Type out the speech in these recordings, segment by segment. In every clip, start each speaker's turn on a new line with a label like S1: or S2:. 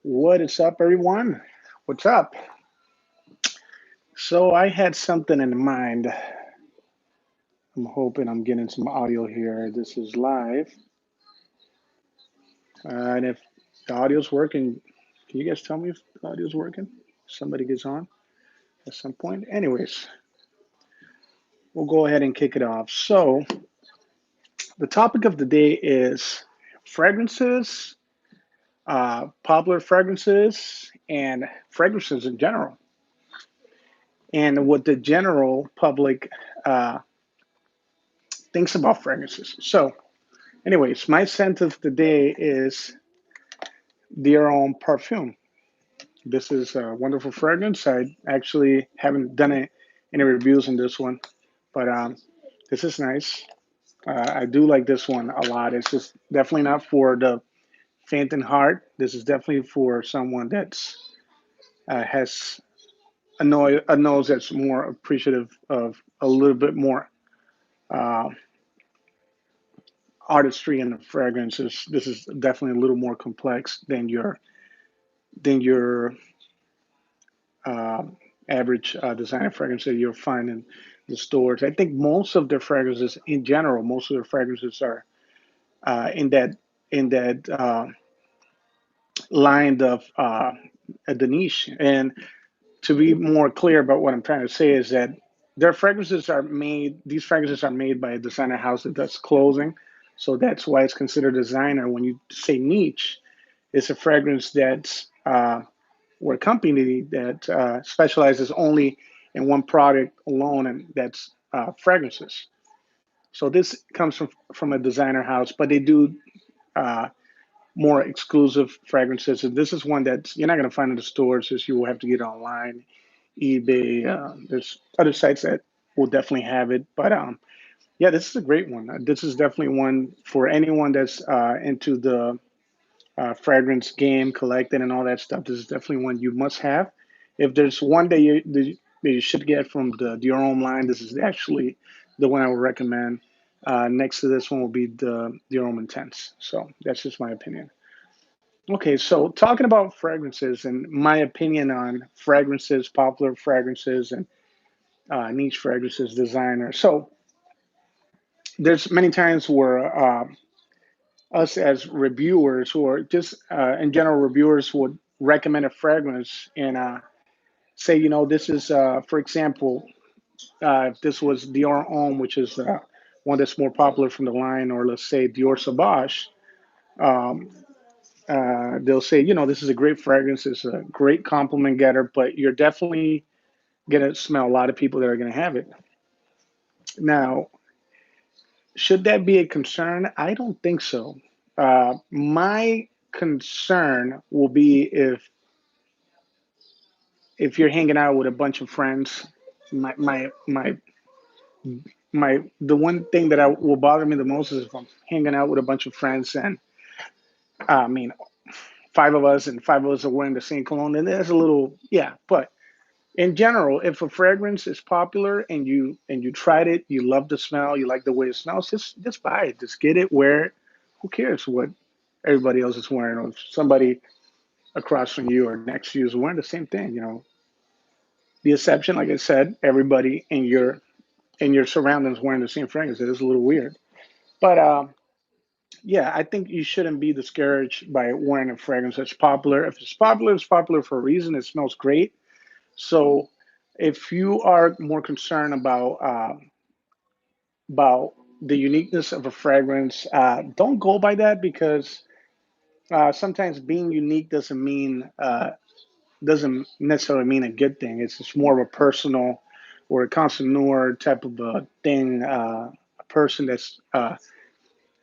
S1: What is up, everyone? What's up? So, I had something in mind. I'm hoping I'm getting some audio here. This is live. And if the audio's working, can you guys tell me if the audio's working? Somebody gets on at some point. Anyways, we'll go ahead and kick it off. So, the topic of the day is fragrances, popular fragrances, and fragrances in general, and what the general public uh, thinks about fragrances. So, anyways, my scent of the day is Dear Homme Parfum. This is a wonderful fragrance. I actually haven't done any reviews on this one, but this is nice. I do like this one a lot. It's just definitely not for the faint in heart. This is definitely for someone that's has a nose that's more appreciative of a little bit more uh, artistry in the fragrances. This is definitely a little more complex than your uh, average designer fragrance that you'll find in the stores. I think most of their fragrances, in general, most of their fragrances are in that line of the niche. And to be more clear about what I'm trying to say is that their fragrances are made. These fragrances are made by a designer house that does clothing, so that's why it's considered designer. When you say niche, it's a fragrance that's we're a company that specializes only in one product alone, and that's fragrances. So this comes from a designer house, but they do uh, more exclusive fragrances. And this is one that you're not going to find in the stores. Just you will have to get online, eBay. There's other sites that will definitely have it, but yeah, this is a great one. This is definitely one for anyone that's into the fragrance game, collecting, and all that stuff. This is definitely one you must have. If there's one that you should get from the Dior Homme line, this is actually the one I would recommend. Next to this one will be the Dior Homme Intense. So that's just my opinion. Okay, so talking about fragrances and my opinion on fragrances, popular fragrances, and niche fragrances, designer. So there's many times where us as reviewers or just in general reviewers would recommend a fragrance and say, this is, for example, if this was Dior Homme, which is one that's more popular from the line, or let's say Dior Sauvage, um, they'll say, this is a great fragrance, it's a great compliment getter, but you're definitely going to smell a lot of people that are going to have it. Now, should that be a concern? I don't think so. My concern will be if you're hanging out with a bunch of friends. My the one thing that will bother me the most is if I'm hanging out with a bunch of friends and I mean five of us and five of us are wearing the same cologne, then there's a little, yeah. But in general, if a fragrance is popular and you tried it, you love the smell, you like the way it smells, just buy it, just get it, wear it. Who cares what everybody else is wearing, or if somebody across from you or next to you is wearing the same thing? The exception, like I said, everybody in your surroundings wearing the same fragrance. It is a little weird, but yeah, I think you shouldn't be discouraged by wearing a fragrance that's popular. If it's popular, it's popular for a reason. It smells great. So if you are more concerned about the uniqueness of a fragrance, don't go by that, because sometimes being unique doesn't necessarily mean a good thing. It's just more of a personal or a connoisseur type of a thing. A person that's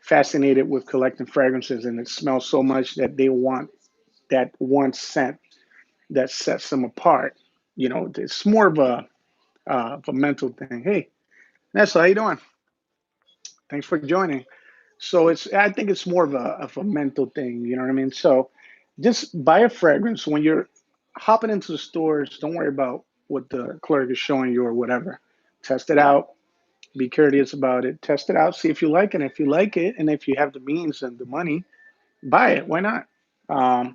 S1: fascinated with collecting fragrances and it smells so much that they want that one scent that sets them apart. It's more of a mental thing. Hey, Nessa, how you doing? Thanks for joining. So I think it's more of a mental thing. You know what I mean? So just buy a fragrance when you're hopping into the stores. Don't worry about what the clerk is showing you or whatever. Test it out. Be curious about it. Test it out. See if you like it. If you like it, and if you have the means and the money, buy it. Why not? Um,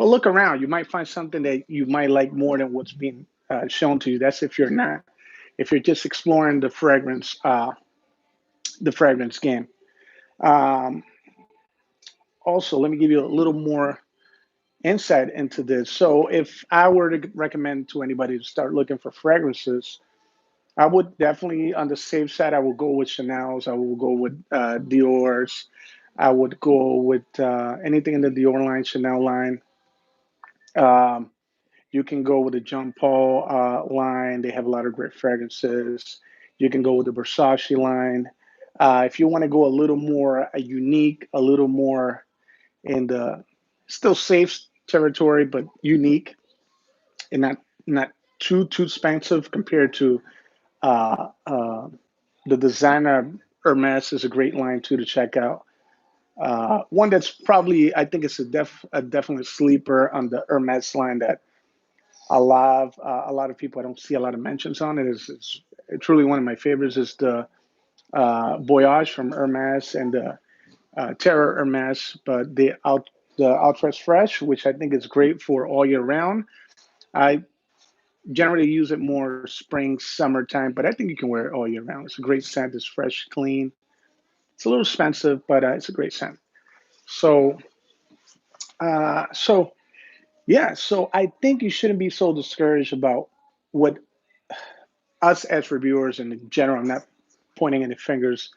S1: But look around. You might find something that you might like more than what's being shown to you. That's if you're not, if you're just exploring the fragrance game. Um, Also, let me give you a little more insight into this. So, if I were to recommend to anybody to start looking for fragrances, I would definitely, on the safe side, I will go with Chanel's. I will go with Dior's. I would go with anything in the Dior line, Chanel line. Um, you can go with the Jean Paul line. They have a lot of great fragrances. You can go with the Versace line. If you want to go a little more unique, a little more in the still safe territory, but unique and not too expensive compared to uh, uh, the designer. Hermes is a great line too to check out. One that's probably, I think it's a definite sleeper on the Hermes line that a lot of people, I don't see a lot of mentions on it. It's truly one of my favorites is the Voyage from Hermes and the Terra Hermes, but the Ultra Fresh, which I think is great for all year round. I generally use it more spring, summertime, but I think you can wear it all year round. It's a great scent. It's fresh, clean. It's a little expensive, but it's a great scent. So, so yeah. So I think you shouldn't be so discouraged about what us as reviewers and in general. I'm not pointing any fingers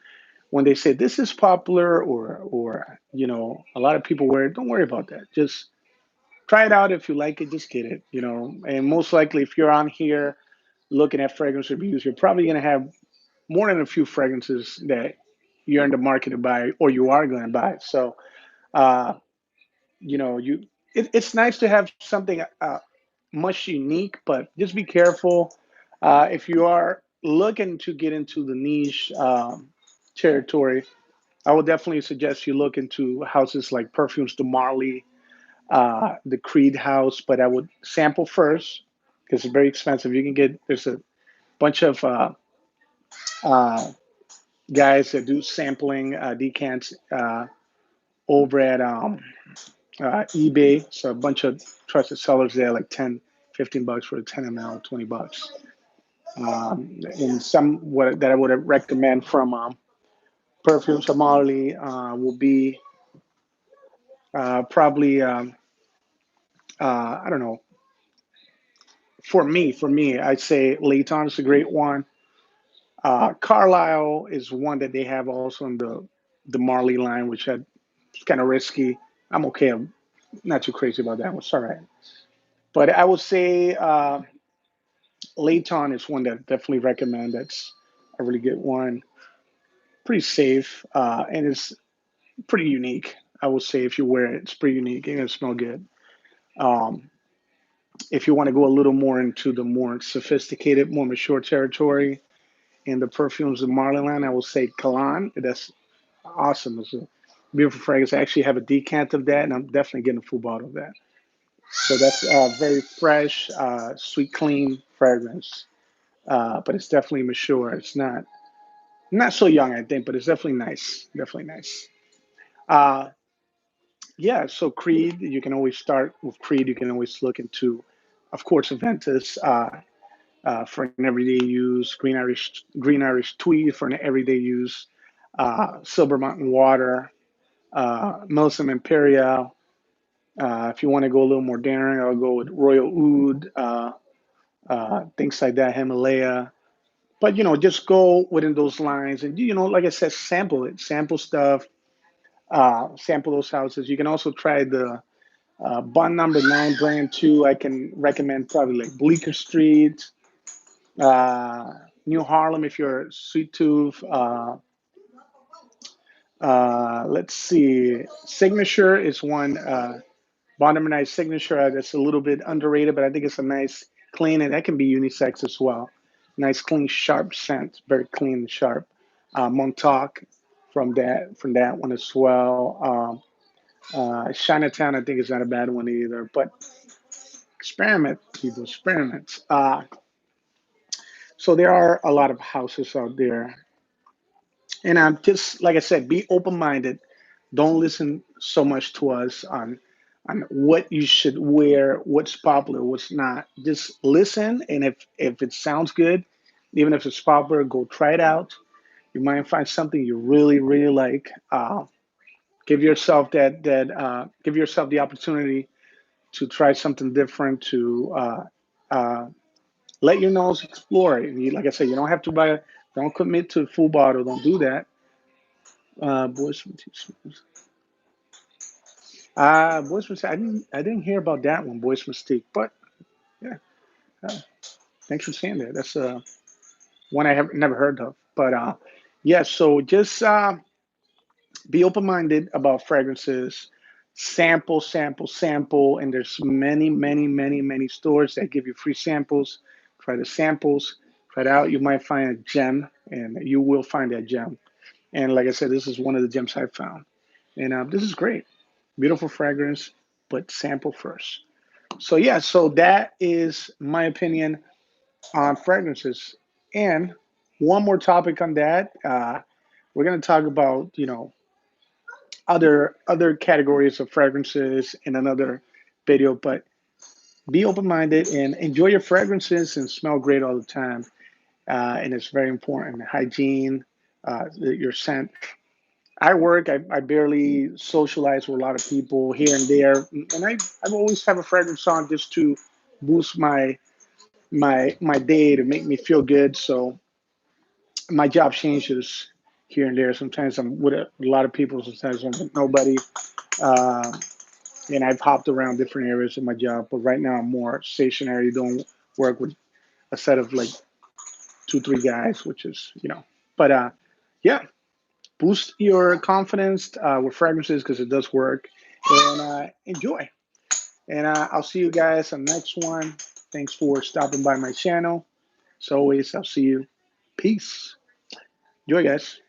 S1: when they say this is popular or a lot of people wear it. Don't worry about that. Just try it out. If you like it, just get it. And most likely, if you're on here looking at fragrance reviews, you're probably going to have more than a few fragrances that you're in the market to buy or you are going to buy. So, uh, it's nice to have something much unique, but just be careful if you are looking to get into the niche territory. I would definitely suggest you look into houses like Perfumes de Marley, the Creed house, but I would sample first because it's very expensive. There's a bunch of uh, guys that do sampling decants over at eBay. So a bunch of trusted sellers there, like 10, $15 for a 10 ml, $20. And some what that I would recommend from Perfume Somali will be probably I don't know. For me, I'd say Layton is a great one. Carlisle is one that they have also in the Marley line, which it's kind of risky. I'm okay. I'm not too crazy about that one. It's all right. But I would say Layton is one that I definitely recommend. That's a really good one. Pretty safe, and it's pretty unique. I would say if you wear it, it's pretty unique and it smell good. Um, if you want to go a little more into the more sophisticated, more mature territory in the perfumes of Marleyland, I will say Kalan. That's awesome. It's a beautiful fragrance. I actually have a decant of that, and I'm definitely getting a full bottle of that. So that's a very fresh, sweet, clean fragrance. But it's definitely mature. It's not so young, I think, but it's definitely nice. Definitely nice. Uh, yeah. So Creed, you can always start with Creed. You can always look into, of course, Aventus for an everyday use, Green Irish Tweed for an everyday use, Silver Mountain Water, Milsim Imperial. If you want to go a little more daring, I'll go with Royal Oud, things like that, Himalaya. But just go within those lines, and like I said, sample it, sample stuff, sample those houses. You can also try the Bond Number Nine brand too. I can recommend probably like Bleecker Street, uh, New Harlem if you're sweet tooth. Let's see, Signature is one. Bond Number Nine Signature that's a little bit underrated, but I think it's a nice clean, and that can be unisex as well. Nice clean sharp scent, very clean and sharp. Montauk from that one as well. Chinatown I think is not a bad one either, but experiment, people, experiment. So there are a lot of houses out there, and I'm just like I said, be open minded. Don't listen so much to us on on what you should wear, what's popular, what's not. Just listen, and if it sounds good, even if it's popular, go try it out. You might find something you really really like. Give yourself give yourself the opportunity to try something different. To uh, let your nose explore it. And like I said, you don't have to buy. Don't commit to a full bottle. Don't do that. Boys, Boys Mystique. I didn't hear about that one, Boys Mystique. But yeah, uh, thanks for saying that. That's one I have never heard of. But yeah, so just be open minded about fragrances. Sample, sample, sample. And there's many, many, many, many stores that give you free samples. Try the samples, try it out. You might find a gem, and you will find that gem. And like I said, this is one of the gems I found. And this is great. Beautiful fragrance, but sample first. So, yeah, so that is my opinion on fragrances. And one more topic on that. We're going to talk about, other categories of fragrances in another video, but be open minded and enjoy your fragrances and smell great all the time. And it's very important. Hygiene, your scent. I barely socialize with a lot of people here and there, and I always have a fragrance on just to boost my day to make me feel good. So my job changes here and there. Sometimes I'm with a lot of people. Sometimes I'm with nobody. Uh, and I've hopped around different areas of my job. But right now I'm more stationary. Doing work with a set of like two, three guys, which is But yeah, boost your confidence with fragrances because it does work, and enjoy. And I'll see you guys on the next one. Thanks for stopping by my channel. As always, I'll see you. Peace. Enjoy, guys.